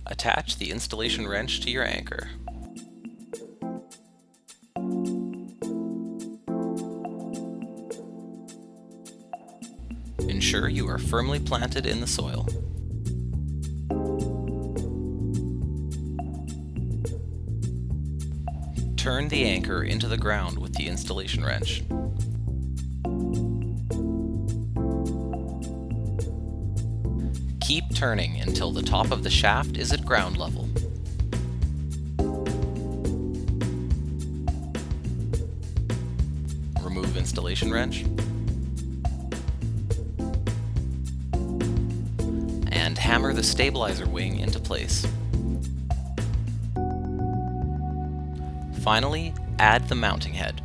Attach the installation wrench to your anchor. Ensure you are firmly planted in the soil. Turn the anchor into the ground with the installation wrench. Keep turning until the top of the shaft is at ground level. Remove installation wrench. And hammer the stabilizer wing into place. Finally, add the mounting head.